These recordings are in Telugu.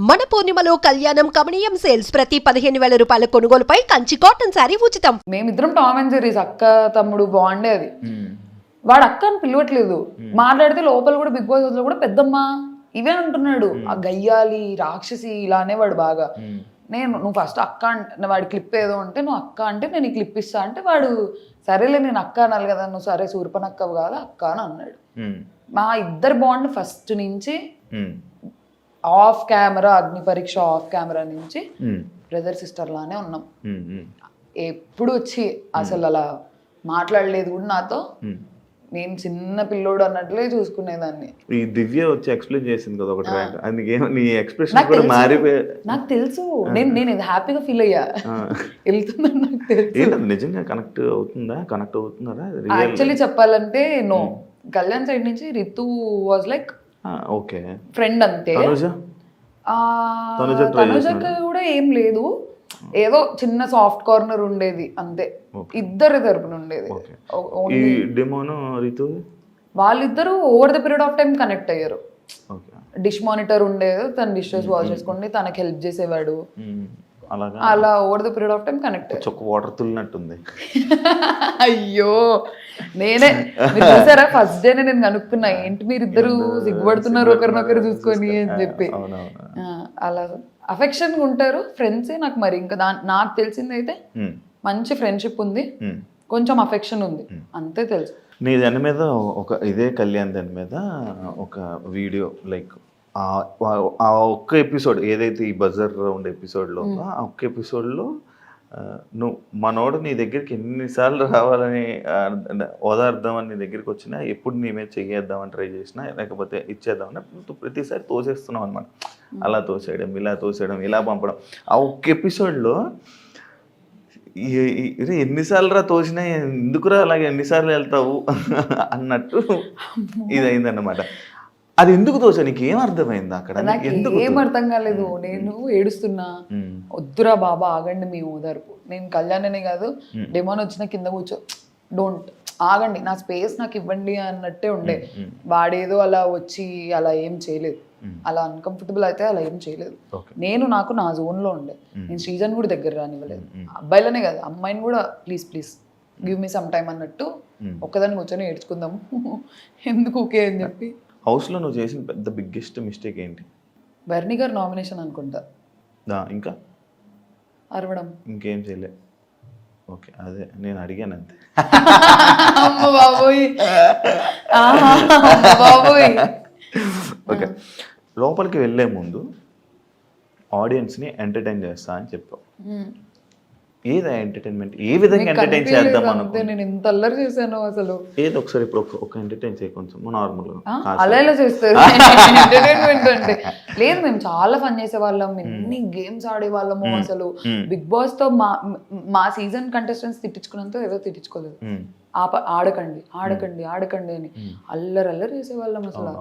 మన పూర్ణిమలో కళ్యాణం కమనీయం సేల్స్ ప్రతి 15,000 రూపాయల కొనుగోలుపై కంచి కాటన్ శారీ ఉచితం. మేమిద్దరం టామ్ అండ్ జెర్రీస్, అక్క తమ్ముడు బాగుండే. అది వాడు అక్క అని పిలవట్లేదు, మాట్లాడితే లోపల కూడా బిగ్ బాస్ లో కూడా పెద్దమ్మ ఇవే అంటున్నాడు. ఆ గయ్యాలి రాక్షసి ఇలా అనేవాడు బాగా. నువ్వు ఫస్ట్ అక్క అంటే వాడి క్లిప్ ఏదో అంటే నువ్వు అక్క అంటే నేను ఈ క్లిప్ ఇస్తా అంటే వాడు సరేలే నేను అక్క అనాలి కదా, నువ్వు సరే సూర్పనక్కవు కాదు అక్క అని అన్నాడు. మా ఇద్దరు బాండ్ ఫస్ట్ నుంచి ఆఫ్ కెమెరా, అగ్ని పరీక్ష ఆఫ్ కెమెరా నుంచి బ్రదర్ సిస్టర్ లానే ఉన్నాం. ఎప్పుడు వచ్చి అసలు అలా మాట్లాడలేదు కూడా నాతో. నేను చిన్న పిల్లోడు అన్నట్లే చూసుకునేదాన్ని. ఈ దివ్య వచ్చి ఎక్స్ప్లెయిన్ చేసింది కదా ఒకటి, అందుకే నీ ఎక్స్ప్రెషన్ కూడా మారిపోయి నాకు తెలుసు. నేను ఇది హ్యాపీగా ఫీల్ అయ్యా వెళ్తుందని నాకు తెలుసు. నిజంగా కనెక్ట్ అవుతున్నారా? యాక్చువల్లీ చెప్పాలంటే నో, కళ్యాణ్ సైడ్ నుంచి Ritu was like okay friend అంతే. తనుజకి కూడా ఏం లేదు, ఏదో చిన్న సాఫ్ట్ కార్నర్ ఉండేది అంతే. ఇద్దరు తరపున ఉండేది. వాళ్ళిద్దరూ over the period of time connect అయ్యారు. డిష్ మానిటర్ ఉండేది, తన డిషెస్ వాష్ చేసుకుని తనకి హెల్ప్ చేసేవాడు. అలా over the period of time connect. Water తుల్లినట్టుంది. అయ్యో నేనే చూసారా ఫస్ట్ డే నేను కనుక్కున్నా, ఏంటి మీరు ఇద్దరు సిగ్గుపడుతున్నారు ఒకరినొకరు చూసుకొని అని చెప్పి. అలా అఫెక్షన్ ఉంటారు ఫ్రెండ్సే. నాకు మరి ఇంకా నాకు తెలిసింది అయితే మంచి ఫ్రెండ్షిప్ ఉంది, కొంచెం అఫెక్షన్ ఉంది అంతే తెలుసు. నీ దాని మీద ఇదే కళ్యాణ్ దాని మీద ఒక వీడియో లైక్ ఆ ఒక్క ఎపిసోడ్ ఏదైతే ఈ బజర్ రౌండ్ ఎపిసోడ్లో ఆ ఒక్క ఎపిసోడ్లో నువ్వు మనోడు నీ దగ్గరికి ఎన్నిసార్లు రావాలని ఓదార్దామని నీ దగ్గరికి వచ్చినా, ఎప్పుడు నీ మీద చెయ్యేద్దామని ట్రై చేసినా, లేకపోతే ఇచ్చేద్దామని నువ్వు ప్రతిసారి తోసేస్తున్నావు అనమాట. అలా తోసేయడం, ఇలా తోసేయడం, ఇలా పంపడం. ఆ ఒక్క ఎపిసోడ్లో ఎన్నిసార్లు రా తోసినా ఎందుకురా అలాగే ఎన్నిసార్లు వెళ్తావు అన్నట్టు ఇది అయిందన్నమాట. అది ఎందుకు తోచా? నీకు ఏం అర్థమైంది అక్కడ? ఏం అర్థం కాలేదు. నేను ఏడుస్తున్నా, వద్దురా బాబా ఆగండి మీ ఓదార్పు. నేను కళ్యాణ్ కాదు, డెమోన్ వచ్చిన కింద కూర్చో, డోంట్ ఆగండి, నా స్పేస్ నాకు ఇవ్వండి అన్నట్టే ఉండే. వాడేదో అలా వచ్చి అలా ఏం చేయలేదు, అలా అన్కంఫర్టబుల్ అయితే అలా ఏం చేయలేదు. నాకు నా జోన్లో ఉండే. నేను శ్రీజన్ కూడా దగ్గర రానివ్వలేదు, అబ్బాయిలనే కాదు అమ్మాయిని కూడా please give me some time అన్నట్టు ఒక్కదాన్ని కూర్చొని ఏడ్చుకుందాము ఎందుకు ఓకే అని చెప్పి. హౌస్లో నువ్వు చేసిన పెద్ద బిగ్గెస్ట్ మిస్టేక్ ఏంటి? బర్నీ గారు నామినేషన్ అనుకుంటా. ఇంకా అరవడం, ఇంకేం చేయలే. ఓకే, అదే నేను అడిగాను అంతే. ఓకే, లోపలికి వెళ్ళే ముందు ఆడియన్స్ని ఎంటర్టైన్ చేస్తా అని చెప్పావు. ఏదా ఎంటర్టైన్మెంట్? ఏ విధంగా ఎంటర్టైన్ చేద్దాం అనుకో. నేను ఎంత అల్లరి చేశాను అసలు. ఏదో ఒకసారి ఇప్పుడు ఒక ఎంటర్టైన్ చేయ కొంచెం నార్మల్గా. అలా ఎలా చేస్తారు ఎంటర్టైన్మెంట్ అంటే? లేదు, మేము చాలా ఫన్ చేసేవాళ్ళం, ఎన్ని గేమ్స్ ఆడేవాళ్ళము. అసలు బిగ్ బాస్ తో మా సీజన్ కంటెస్టెంట్స్ తిట్టించుకున్నంత ఏదో తిట్టించుకోలేదు. ఆడకండి ఆడకండి ఆడకండి అని అల్లరి చేసేవాళ్ళం అసలు.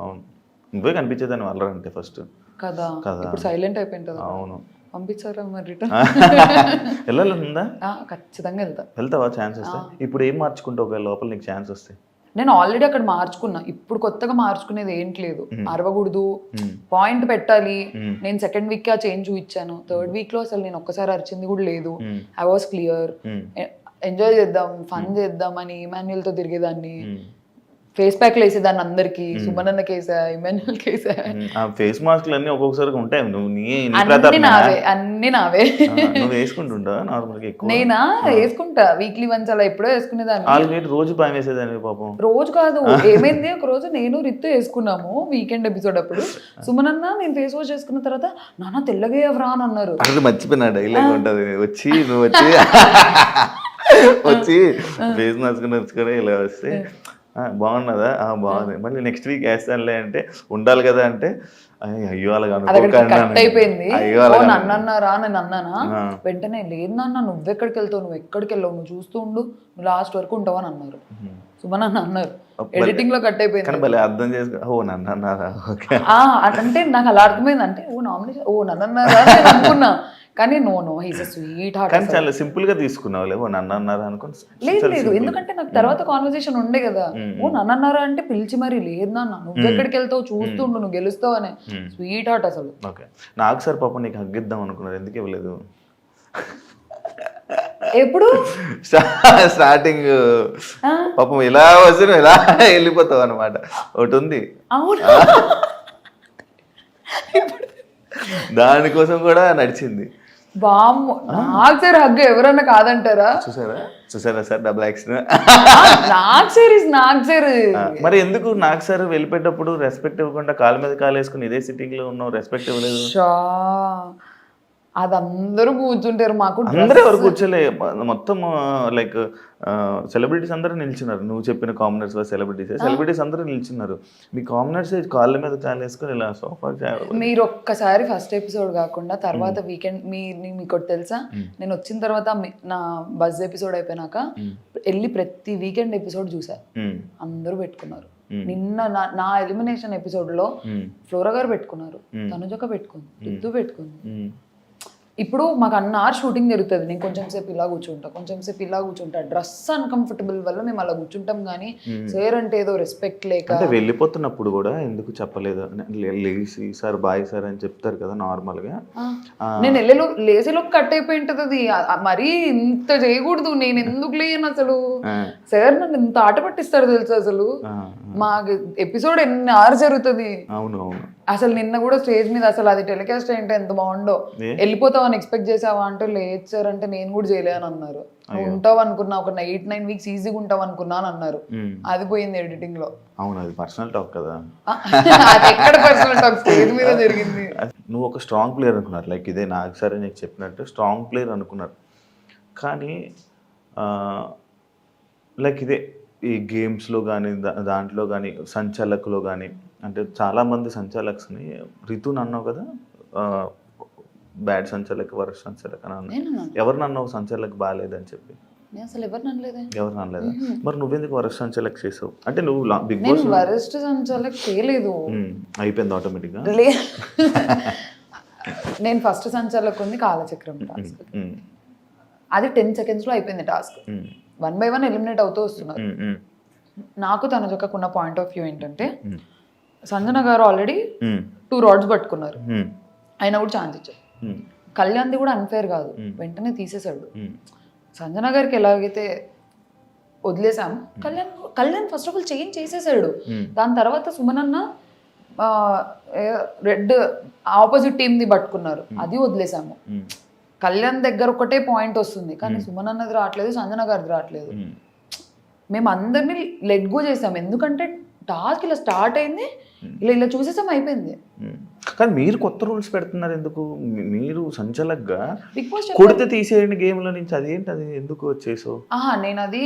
నువ్వే కనిపించేదాన్ని అల్లరి అంటే ఫస్ట్ కదా. ఇప్పుడు సైలెంట్ అయిపోయింది కదా. అవును, పంపించారా మరి రిటర్న్? వెళ్ళాలందా? ఖచ్చితంగా వెళ్తావా ఛాన్స్ వస్తే? ఇప్పుడు ఏం మార్చుకుంటావు ఒకవేళ లోపల నీకు ఛాన్స్ వస్తే? నేను ఆల్రెడీ అక్కడ మార్చుకున్నా, ఇప్పుడు కొత్తగా మార్చుకునేది ఏంటి లేదు. అరవకూడదు, పాయింట్ పెట్టాలి. నేను సెకండ్ వీక్ ఆ చేంజ్ చూపించాను. థర్డ్ వీక్ లో అసలు నేను ఒక్కసారి అరిచింది కూడా లేదు. I was clear. ఎంజాయ్ చేద్దాం, ఫన్ చేద్దాం అని ఇమాన్యుయల్ తో తిరిగేదాన్ని. ఫేస్ ప్యాక్లు వేసేదాన్ని అందరికి, సుమనన్న కేసా, ఇమాన్యుయల్ కేసా. ఫేస్ మాస్క్లు అన్ని ఒక్కొక్కసారి ఉంటాయి. అన్ని నావే వేసుకుంటుంటా నార్మల్గా. నేనా వేసుకుంటా వీక్లీ వన్స్ అలా ఎప్పుడో వేసుకునేదాన్ని. రోజు భయం వేసేదాన్ని పాపం. రోజు కాదు, ఏమైంది ఒక రోజు నేను రిత్తు వేసుకున్నాము వీకెండ్ ఎపిసోడ్ అప్పుడు. సుమనన్న నేను ఫేస్ వాష్ చేసుకున్న తర్వాత నాన్న తెల్లగా ఎవరా అని అన్నారు. అది మర్చిపోయినా డైలాగ్ ఉంటది, వచ్చి నువ్వు వచ్చి ఫేస్ మాస్క్ నచ్చుకొని ఇలా వస్తే బాగున్నదా? బాగుంది, మళ్ళీ నెక్స్ట్ వీక్ వేస్తానులే అంటే ఉండాలి కదా అంటే అయ్యో అలాగా అయిపోయింది. నన్ను అన్నారా నేను అన్నానా? వెంటనే లేదు నాన్న నువ్వెక్కడికి వెళ్తావు, నువ్వు ఎక్కడికి వెళ్ళావు, నువ్వు చూస్తూ ఉండు, నువ్వు లాస్ట్ వరకు ఉంటావు అని అన్నారు. సుమన్ అన్నారు. ఎడిటింగ్ లో కట్ అయిపోయింది. అర్థం చేసుకో, ఓ నన్ను అన్నారా అంటే నాకు అలా అర్థమైంది. అంటే ఓ నామినేషన్, ఓ నన్ను అన్నారా అనుకున్నా. కానీ no he's a sweetheart. కానీ చాలా సింపుల్ గా తీసుకున్నావు లేవో నన్ను అన్నారు అనుకోని. లేదు ఎందుకంటే నాకు తర్వాత కాన్వర్సేషన్ ఉండే కదా, ఓ నన్ను అన్నారా అంటే పిలిచి మరి లేదు నాన్న నువ్వు ఎక్కడికి వెళ్తావు చూస్తుండు నువ్వు గెలుస్తావు అనే స్వీట్ హార్ట్ అసలు. ఓకే నాకు సార్ పాపం నీకు హగ్గిద్దాం అనుకున్నారు, ఎందుకు ఇవ్వలేదు? ఎప్పుడు స్టార్టింగ్ పాపం ఇలా వస్తే నువ్వు ఇలా వెళ్ళిపోతావు అనమాట, ఒకటి ఉంది. అవును దానికోసం కూడా నడిచింది. బామ్మ నాకు సార్ హగ్గు ఎవరన్నా కాదంటారా? చూసారా సార్ డబుల్ యాక్షన్. నాకు సార్ మరి ఎందుకు నాకు సార్ వెళ్ళిపోయేటప్పుడు రెస్పెక్ట్ ఇవ్వకుండా కాలు మీద కాలు వేసుకుని ఇదే సిట్టింగ్ లో ఉన్నావు, రెస్పెక్ట్ ఇవ్వలేదు? అది అందరూ కూర్చుంటారు, మాకు అందరూ ఎవరు కూర్చోలే, మొత్తం లైక్ సెలబ్రిటీస్ అందరూ నిల్చున్నారు. నువ్వు చెప్పిన కామనర్స్ సెలబ్రిటీస్ అందరూ నిల్చున్నారు. మీ కామనర్స్ కాళ్ళ మీద కాలు వేసుకొని ఇలా సోఫా. మీరు ఒక్కసారి ఫస్ట్ ఎపిసోడ్ కాకుండా తర్వాత వీకెండ్ మీకు తెలుసా, నేను వచ్చిన తర్వాత నా బజ్ ఎపిసోడ్ అయిపోయినాక వెళ్ళి ప్రతి వీకెండ్ ఎపిసోడ్ చూసా, అందరూ పెట్టుకున్నారు. నిన్న నా ఎలిమినేషన్ ఎపిసోడ్ లో ఫ్లోరా గారు పెట్టుకున్నారు, తనుజక్క పెట్టుకుంది, రితు పెట్టుకుంది. ఇప్పుడు మాకు అన్నారు షూటింగ్ జరుగుతుంది, నేను కొంచెం సేపు ఇలా కూర్చుంటా, డ్రెస్ అన్కంఫర్టబుల్ వల్ల మేము అలా కూర్చుంటాం. కానీ సార్ అంటే ఏదో రెస్పెక్ట్ లేక. అంటే వెళ్ళిపోతున్నప్పుడు కూడా ఎందుకు చెప్పలేదు? లేసి సార్ బాయ్ సార్ అని చెప్తారు కదా నార్మల్ గా. నేను లేసేలోకి కట్ అయిపోయి ఉంటది అది, మరీ ఇంత చేయకూడదు. నేను ఎందుకు లేను అసలు, సార్ నన్ను ఇంత ఆట పట్టిస్తారు తెలుసు అసలు. మాకు ఎపిసోడ్ ఎన్ని ఆరు జరుగుతుంది. అవును అసలు నిన్న కూడా స్టేజ్ మీద అసలు అది టెలికాస్ట్ ఏంటో ఎంత బాగుండో, వెళ్ళిపోతావు అని ఎక్స్పెక్ట్ చేసావా అంటే లేదు సార్ అంటే నేను కూడా చేయలేను అన్నారు. నువ్వు ఉంటావు అనుకున్నా, ఒక 8-9 వీక్స్ ఈజీగా ఉంటావు అనుకున్నా అని అన్నారు. అది పోయింది ఎడిటింగ్ లో. అవును అది పర్సనల్ టాక్ కదా. అది ఎక్కడ పర్సనల్ టాక్, స్టేజ్ మీద జరిగింది. నువ్వు ఒక స్ట్రాంగ్ ప్లేయర్ అనుకున్నారు, లైక్ ఇదే నాకు సరే నీకు చెప్పినట్టు స్ట్రాంగ్ ప్లేయర్ అనుకున్నారు. కానీ లైక్ ఇదే ఈ గేమ్స్లో కానీ దాంట్లో కానీ సంచాలకులో కానీ, అంటే చాలామంది సంచాలక్స్ని రితుని అన్నావు కదా, బ్యాడ్ సంచాలక్ వరస్ట్ సంచాలక్ అని అన్నావు. ఎవరిని అన్నావు సంచాలక్ బాగాలేదని చెప్పి? అసలు ఎవరు అనలేదా? మరి నువ్వెందుకు వరస్ట్ సంచాలక్ చేసావు? అంటే నువ్వు బిగ్ బాస్ వరస్ట్ సంచాలక్ చేయలేదు, అయిపోయింది ఆటోమేటిక్గా. నేను ఫస్ట్ సంచాలక్ ఉంది కాలచక్రం టాస్క్, అది 10 seconds లో అయిపోయింది టాస్క్. 1 by 1 ఎలిమినేట్ అవుతూ వస్తున్నారు. నాకు తనుజక్కకున్న పాయింట్ ఆఫ్ వ్యూ ఏంటంటే, సంజన గారు ఆల్రెడీ 2 rods పట్టుకున్నారు, అయినా కూడా ఛాన్స్ ఇచ్చారు. కళ్యాణ్ది కూడా అన్ఫేర్ కాదు, వెంటనే తీసేశాడు. సంజన గారికి ఎలాగైతే వదిలేసాము, Kalyan first of all change చేసేసాడు. దాని తర్వాత సుమనన్న రెడ్ ఆపోజిట్ టీమ్ది పట్టుకున్నారు, అది వదిలేసాము. కళ్యాణ్ దగ్గర ఒకటే పాయింట్ వస్తుంది, కానీ సుమన్ అన్నది రావట్లేదు, సంజన గారిది రావట్లేదు. మేము అందరినీ లెట్ గో చేసాం, ఎందుకంటే టాస్క్ ఇలా స్టార్ట్ అయింది, ఇలా చూసేసాం, అయిపోయింది. కానీ మీరు కొత్త రూల్స్ పెడుతున్నారు ఎందుకు? మీరు సంచలక్గా బిగ్ బాస్ కొడితే తీసేయండి గేమ్ లో నుంచి, అదేంటి అది ఎందుకు వచ్చేసావు? నేను అది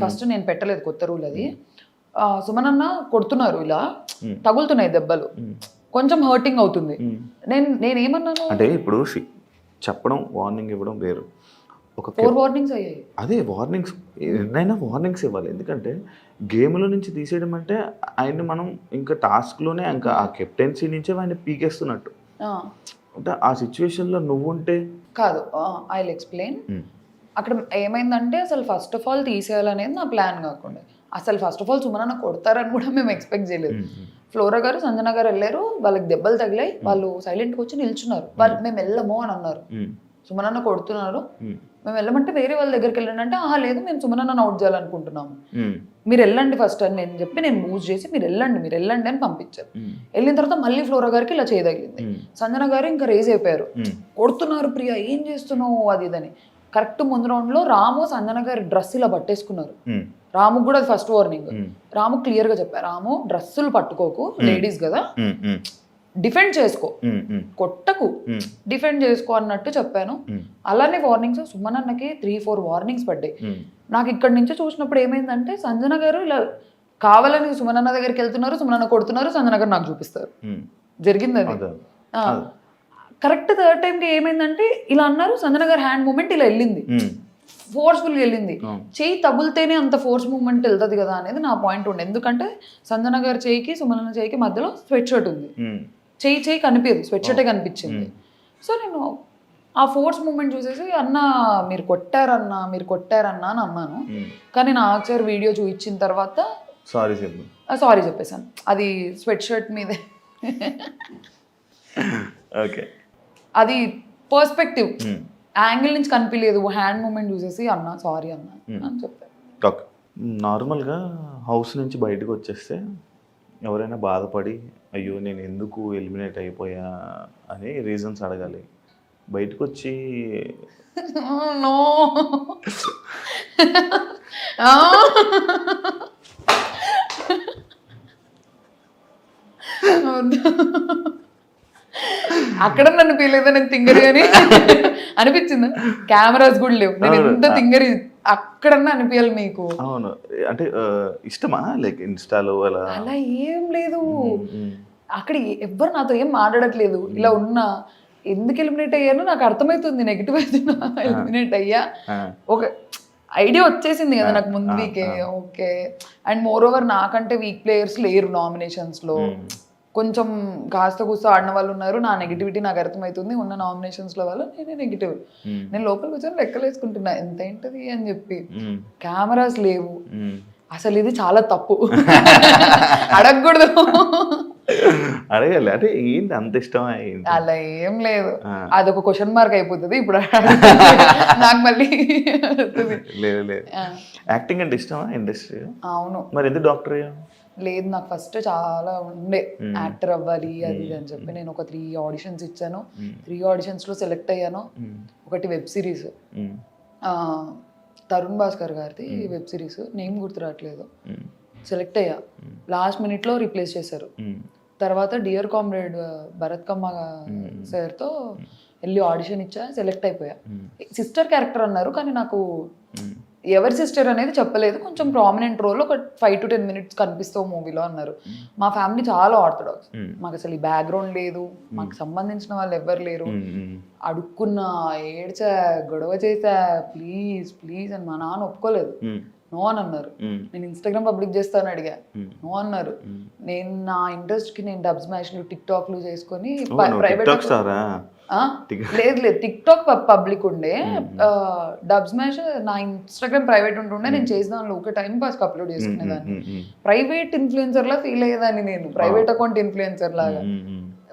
ఫస్ట్ నేను పెట్టలేదు కొత్త రూల్ అది. సుమన్ అన్న కొడుతున్నారు, ఇలా తగులుతున్నాయి దెబ్బలు, కొంచెం హర్టింగ్ అవుతుంది. నేనేమన్నాను అంటే ఇప్పుడు చెప్పడం వార్నింగ్ ఇవ్వడం వేరు. ఒక 4 warnings అయ్యాయి. అదే వార్నింగ్స్, ఎన్నైనా వార్నింగ్స్ ఇవ్వాలి. ఎందుకంటే గేమ్లో నుంచి తీసేయడం అంటే ఆయన్ని మనం ఇంకా టాస్క్లోనే ఇంకా ఆ కెప్టెన్సీ నుంచే ఆయన పీకేస్తున్నట్టు. అంటే ఆ సిచ్యువేషన్లో నువ్వు ఉంటే కాదు. I will explain. అక్కడ ఏమైందంటే అసలు ఫస్ట్ ఆఫ్ ఆల్ తీసేయాలనేది నా ప్లాన్ కాకుండా, అసలు ఫస్ట్ ఆఫ్ ఆల్ సుమనన్న కొడతారని కూడా మేము ఎక్స్పెక్ట్ చేయలేదు. ఫ్లోరా గారు సంజన గారు వెళ్ళారు, వాళ్ళకి దెబ్బలు తగిలాయి, వాళ్ళు సైలెంట్గా వచ్చి నిల్చున్నారు. వాళ్ళు మేము వెళ్ళము అని అన్నారు. సుమనన్న కొడుతున్నారు, మేము వెళ్ళమంటే వేరే వాళ్ళ దగ్గరికి వెళ్ళండి అంటే, లేదు మేము సుమనన్న అవుట్ చేయాలనుకుంటున్నాము, మీరు వెళ్ళండి ఫస్ట్ అని నేను చెప్పి నేను మూవ్ చేసి మీరు వెళ్ళండి అని పంపించారు. వెళ్ళిన తర్వాత మళ్ళీ ఫ్లోరా గారికి ఇలా చేయదగిలింది. సంజన గారు ఇంకా రేజ్ అయిపోయారు, కొడుతున్నారు ప్రియా ఏం చేస్తున్నావు అది ఇదని. కరెక్ట్ ముందు రౌండ్ లో రాము సంజన గారి డ్రెస్ ఇలా పట్టేసుకున్నారు. రాము కూడా అది ఫస్ట్ వార్నింగ్. రాము క్లియర్ గా చెప్పారు, రాము డ్రెస్సులు పట్టుకోకు, లేడీస్ కదా, డిఫెండ్ చేసుకో, కొట్టకు, డిఫెండ్ చేసుకో అన్నట్టు చెప్పాను. అలానే వార్నింగ్స్ సుమనన్నకి 3-4 వార్నింగ్స్ పడ్డాయి. నాకు ఇక్కడ నుంచి చూసినప్పుడు ఏమైందంటే, సంజన గారు ఇలా కావాలని సుమనన్న దగ్గరికి వెళ్తున్నారు, సుమనన్న కొడుతున్నారు, సంజన గారు నాకు చూపిస్తారు. జరిగింది అది. కరెక్ట్ థర్డ్ టైంకి ఏమైందంటే ఇలా అన్నారు, సంజన గారి హ్యాండ్ మూమెంట్ ఇలా వెళ్ళింది, ఫోర్స్ఫుల్గా వెళ్ళింది. చెయ్యి తగులితేనే అంత ఫోర్స్ మూమెంట్ వెళ్తుంది కదా అనేది నా పాయింట్ ఉండే. ఎందుకంటే సంజన గారి చేయికి సుమనన్న చేయికి మధ్యలో స్వెట్ షర్ట్ ఉంది, చెయ్యి కనిపించదు, స్వెట్ షర్టే కనిపించింది. సో నేను ఆ ఫోర్స్ మూమెంట్ చూసేసి అన్న మీరు కొట్టారన్నా అని అన్నాను. కానీ నాకు సార్ వీడియో చూపించిన తర్వాత సారీ చెప్పేశాను. అది స్వెట్ షర్ట్ మీదే. ఓకే, అది పర్స్పెక్టివ్ యాంగిల్ నుంచి కనిపించలేదు. హ్యాండ్ మూమెంట్ చూసేసి అన్న సారీ అన్న అని చెప్పాను. ఓకే. నార్మల్గా హౌస్ నుంచి బయటకు వచ్చేస్తే ఎవరైనా బాధపడి అయ్యో నేను ఎందుకు ఎలిమినేట్ అయిపోయా అని రీజన్స్ అడగాలి. బయటకు వచ్చి నో అక్కడ నన్ను ఫీల్ నేను తింగరి అని అనిపించింది. కెమెరాస్ కూడా లేవు, నేను ఎంత తింగరి అక్కడన్నా అనిపించాలి మీకు. అవును, అంటే ఇష్టమా లైక్ ఇన్స్టాలో అలా ఏం లేదు. అక్కడ ఎవ్వరు నాతో ఏం మాట్లాడట్లేదు. ఇలా ఉన్నా ఎందుకు ఎలిమినేట్ అయ్యానో నాకు అర్థమవుతుంది. నెగిటివ్ అవుతున్నా ఎలిమినేట్ అయ్యా ఒక ఐడియా వచ్చేసింది కదా నాకు ముందు వీకే. ఓకే, అండ్ మోర్ ఓవర్ నాకంటే వీక్ ప్లేయర్స్ లేరు నామినేషన్స్లో. కొంచెం కాస్త కూస్త ఆడిన వాళ్ళు ఉన్నారు. నా నెగిటివిటీ నాకు అర్థమవుతుంది. ఉన్న నామినేషన్స్లో వాళ్ళు నేనే నెగిటివ్. నేను లోపల కూర్చొని లెక్కలు వేసుకుంటున్నా ఎంత ఏంటది అని చెప్పి. కెమెరాస్ లేవు. అసలు ఇది చాలా తప్పు, అడగకూడదు. అడగాలి. అంటే ఏంటి అంత ఇష్టం? అలా ఏం లేదు, అదొక క్వశ్చన్ మార్క్ అయిపోతుంది ఇప్పుడు నాకు మళ్ళీ. లేదు లేదు, యాక్టింగ్ అంటే ఇష్టమా ఇండస్ట్రీ? అవును. మరి ఎందుకు డాక్టర్? లేదు, నాకు ఫస్ట్ చాలా ఉండే యాక్టర్ అవ్వాలి అది ఇది అని చెప్పి. నేను ఒక 3 ఆడిషన్స్ ఇచ్చాను. 3 ఆడిషన్స్లో సెలెక్ట్ అయ్యాను. ఒకటి వెబ్ సిరీస్, తరుణ్ భాస్కర్ గారిది వెబ్ సిరీస్, నేమ్ గుర్తు రావట్లేదు. సెలెక్ట్ అయ్యా. లాస్ట్ మినిట్లో రీప్లేస్ చేశారు. తర్వాత డియర్ కామ్రేడ్ భరత్ కమ్మ సార్తో వెళ్ళి ఆడిషన్ ఇచ్చా, సెలెక్ట్ అయిపోయా. సిస్టర్ క్యారెక్టర్ అన్నారు, కానీ నాకు ఎవరి సిస్టర్ అనేది చెప్పలేదు. కొంచెం ప్రామినెంట్ రోల్, ఒక 5 to 10 minutes కనిపిస్తావు మూవీలో అన్నారు. మా ఫ్యామిలీ చాలా ఆర్థడాక్స్, మాకు అసలు ఈ బ్యాక్గ్రౌండ్ లేదు, మాకు సంబంధించిన వాళ్ళు ఎవ్వరు లేరు. అడుక్కున్నా, ఏడ్చా, గొడవ చేసా, ప్లీజ్ ప్లీజ్ అని. మా నాన్న ఒప్పుకోలేదు, నో అని అన్నారు. నేను ఇన్స్టాగ్రామ్ పబ్లిక్ చేస్తాను అడిగా, నో అన్నారు. నేను నా ఇంట్రెస్ట్ కి నేను డబ్ స్మాష్లు టిక్ టాక్లు చేసుకొని ప్రైవేట్ లేదు టిక్ టాక్ పబ్లిక్ ఉండే, డబ్ స్మాష్ నా ఇన్స్టాగ్రామ్ ప్రైవేట్ ఉంటుండే. నేను చేసేదాన్ని ఒక టైం పాస్ అప్లోడ్ చేసుకునేదాన్ని. ప్రైవేట్ ఇన్ఫ్లుయెన్సర్ లా ఫీల్ అయ్యేదాన్ని నేను, ప్రైవేట్ అకౌంట్ ఇన్ఫ్లుయెన్సర్ లాగా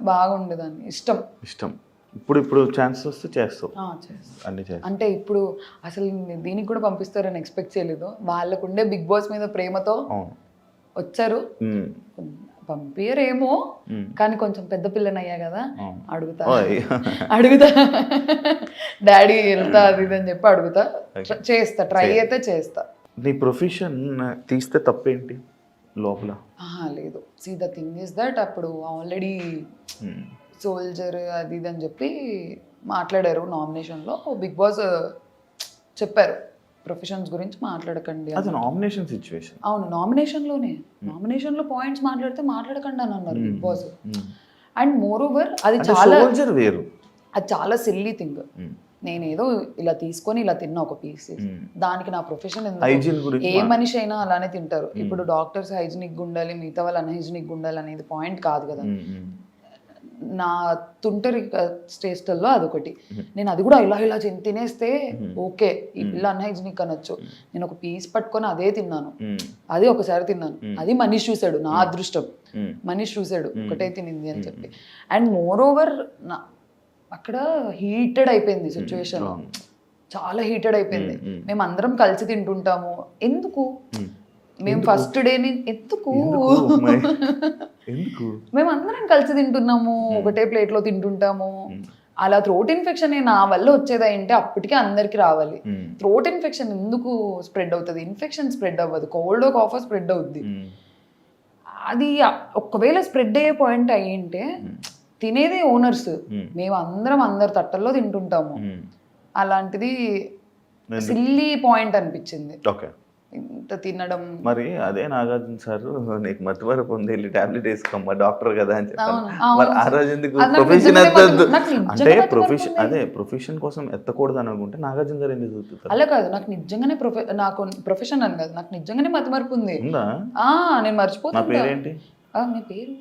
బాగుండేదాన్ని. ఇష్టం. ఇప్పుడు ఛాన్స్ వస్తే చేస్తావు అన్ని. అంటే ఇప్పుడు అసలు దీనికి కూడా పంపిస్తారని ఎక్స్పెక్ట్ చేయలేదు. వాళ్ళకుండే బిగ్ బాస్ మీద ప్రేమతో వచ్చారు. పంపియరేమో, కానీ కొంచెం పెద్ద పిల్లనయ్యా కదా, అడుగుతా డాడీ వెళ్తా అది ఇది అని చెప్పి అడుగుతా, చేస్తా, ట్రై అయితే చేస్తా. నీ ప్రొఫెషన్ తీస్తే తప్పేంటి లోపల? లేదు, see the thing is that అప్పుడు ఆల్రెడీ సోల్జర్ అది ఇది అని చెప్పి మాట్లాడారు నామినేషన్లో. బిగ్ బాస్ చెప్పారు ప్రొఫెషన్స్ గురించి మాట్లాడకండి. అది నామినేషన్ సిచ్యువేషన్. అవును, నామినేషన్లో పాయింట్స్ మాట్లాడకండి అని అన్నారు Bigg Boss. And moreover అది చాలా సిల్లీ థింగ్. నేనేదో ఇలా తీసుకొని ఇలా తిన్నా ఒక పీస్, దానికి నా ప్రొఫెషన్ ఎందుకు? ఏ మనిషి అయినా అలానే తింటారు. ఇప్పుడు డాక్టర్స్ హైజీనిక్ ఉండాలి, మిగతా వాళ్ళు అన్హైజీనిక్ ఉండాలి అనేది పాయింట్ కాదు కదా. నా తుంటరి స్టేస్టల్లో అదొకటి. నేను అది కూడా ఇలా తినేస్తే ఓకే, ఈ పిల్ల అన్హైజీనిక్ అనొచ్చు. నేను ఒక పీస్ పట్టుకొని అదే తిన్నాను, అది ఒకసారి తిన్నాను. అది మనీష్ చూశాడు, నా అదృష్టం. మనీష్ చూశాడు ఒకటే తినింది అని చెప్పి. అండ్ మోర్ ఓవర్ అక్కడ హీటెడ్ అయిపోయింది సిచ్యువేషన్, చాలా హీటెడ్ అయిపోయింది. మేము అందరం కలిసి తింటుంటాము. ఎందుకు మేము ఫస్ట్ డే ఎందుకు మేము అందరం కలిసి తింటున్నాము, ఒకటే ప్లేట్లో తింటుంటాము. అలా థ్రోట్ ఇన్ఫెక్షన్ నా వల్ల వచ్చేది ఏంటి, అప్పటికే అందరికి రావాలి. థ్రోట్ ఇన్ఫెక్షన్ ఎందుకు స్ప్రెడ్ అవుతుంది? ఇన్ఫెక్షన్ స్ప్రెడ్ అవ్వదు, కోల్డ్ కాఫ్ స్ప్రెడ్ అవుద్ది. అది ఒకవేళ స్ప్రెడ్ అయ్యే పాయింట్ అయ్యింటే తినేదే ఓనర్స్, మేము అందరి తట్టల్లో తింటుంటాము. అలాంటిది సిల్లీ పాయింట్ అనిపించింది ఇంత తినడం. మరి అదే నాగార్జున సార్ నీకు మతిమరపు ఉంది, వెళ్ళి టాబ్లెట్ వేసుకోమ్మా డాక్టర్ కదా అని చెప్పారు. ఆ రోజు ఎందుకు ప్రొఫెషన్ ఎత్తద్దు అంటే ప్రొఫెషన్ కోసం ఎత్తకూడదు అని అనుకుంటే నాగార్జున సార్ ఎందుకు చూస్తారు? అలా కాదు, నాకు నిజంగానే నాకు ప్రొఫెషన్ అని కాదు, నాకు నిజంగానే మతిమరపు ఉంది. నేను మర్చిపోతున్నా. నా పేరేంటి? మీ పేరు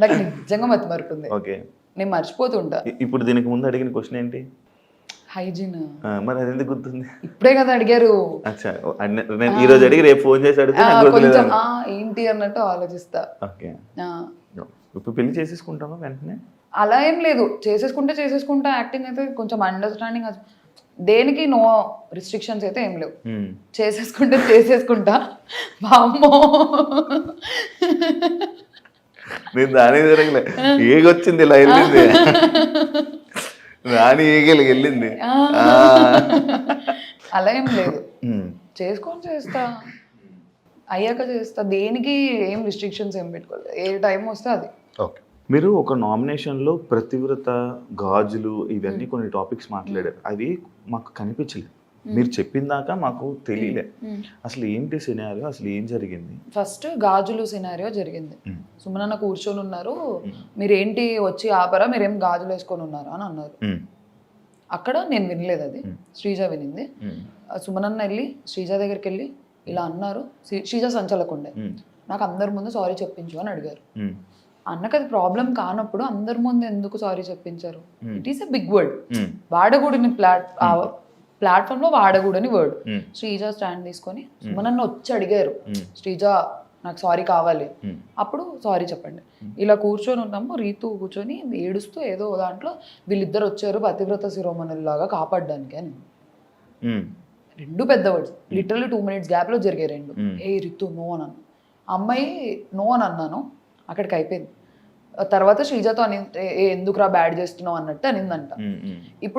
నాకు నిజంగా మతి మరుపుంది, ఓకే. నేను మర్చిపోతుంటా. ఇప్పుడు దీనికి ముందు అడిగిన క్వశ్చన్ ఏంటి? హైజీన్. మరి అది ఎందుకు గుర్తుంది? ఇప్పుడే కదా అడిగారు. అచ్చా, నేను ఈ రోజు అడిగి రేపు ఫోన్ చేసి అడిగితే నాకు గుర్తులేదు. కొంచెం ఏంటి అన్నట్టు ఆలోచిస్తా. ఓకే. ఇప్పుడు పెళ్లి చేసేసుకుంటావా వెంటనే? అలా ఏం లేదు, చేసేసుకుంటా. యాక్టింగ్ అయితే కొంచెం అండర్స్టాండింగ్, దేనికి నో రిస్ట్రిక్షన్స్ అయితే ఏం లేవు. చేసేసుకుంటా. వామ్మో నేను దాని జరగలే, ఏగొచ్చింది ఇలా వెళ్ళింది, రాని ఏగలి వెళ్ళింది. అలా ఏం లేదు, చేస్తా, అయ్యాక చేస్తా. దేనికి ఏం రిస్ట్రిక్షన్స్ ఏం పెట్టుకోలేదు, ఏ టైం వస్తే అది. ఓకే. మీరు ఒక నామినేషన్లో ప్రతివ్రత, గాజులు, ఇవన్నీ కొన్ని టాపిక్స్ మాట్లాడారు. అవి మాకు కనిపించలేదు, మీరు చెప్పిన దాకా మాకు తెలియలే. అసలు ఏంటి సినారియో, అసలు ఏం జరిగింది? ఫస్ట్ గాజులు సినారియో జరిగింది. సుమనన్న కూర్చొని ఉన్నారు, మీరేంటి వచ్చి ఆపరా, మీరేం గాజులు వేసుకొని ఉన్నారా అని అన్నారు. అక్కడ నేను వినలేదు, అది శ్రీజ వినింది. సుమనన్న వెళ్ళి శ్రీజ దగ్గరికి వెళ్ళి ఇలా అన్నారు, శ్రీజ సంచలకుండే, నాకు అందరి ముందు సారీ చెప్పించు అని అడిగారు. అన్నకు అది ప్రాబ్లం కానప్పుడు అందరి ముందు ఎందుకు సారీ చెప్పించారు? It is a big word, వాడకూడని ప్లాట్ఫామ్ లో వాడకూడని వర్డ్. శ్రీజ స్టాండ్ తీసుకొని సుమనన్న వచ్చి అడిగారు, శ్రీజ నాకు సారీ కావాలి, అప్పుడు సారీ చెప్పండి. ఇలా కూర్చొని ఉన్నాము, రీతు కూర్చొని ఏడుస్తూ ఏదో దాంట్లో వీళ్ళిద్దరు వచ్చారు పతివ్రత శిరోమణుల్లాగా కాపాడడానికి అని. రెండు పెద్ద వర్డ్స్, లిటరల్లీ 2 minutes గ్యాప్ లో జరిగాయి రెండు. ఏ రితు నో అని అన్నాను, అమ్మాయి నో అని అన్నాను, అక్కడికి అయిపోయింది. తర్వాత శ్రీజతో అని ఎందుకురా బ్యాడ్ చేస్తున్నావు అన్నట్టు అనిందంట. ఇప్పుడు